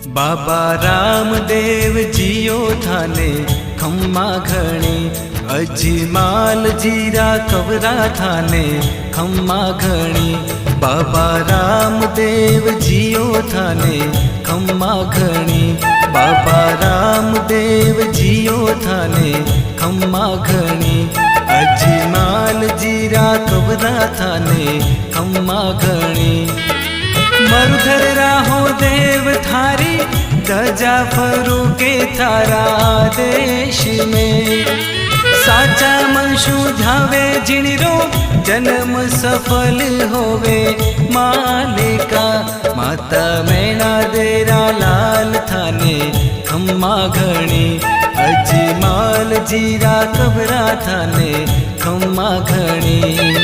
बाबा रामदेव जियो थाने खम्मा घणी, अजमाल जीरा कवरा थाने खम्मा घणी। बाबा रामदेव जियो थाने खम्मा घणी, बाबा रामदेव जियो थाने खम्मा घणी। अजमाल जीरा कवरा थाने खम्मा घणी। मरुधर राहो देव थारी, गजा फरू के थारा देश में। साचा मनशु ध्यावे जिणरो, जन्म सफल होवे मालिका। माता मैना देरा लाल थाने खम्मा घणी, अजमाल जीरा कबरा थाने खम्मा घणी।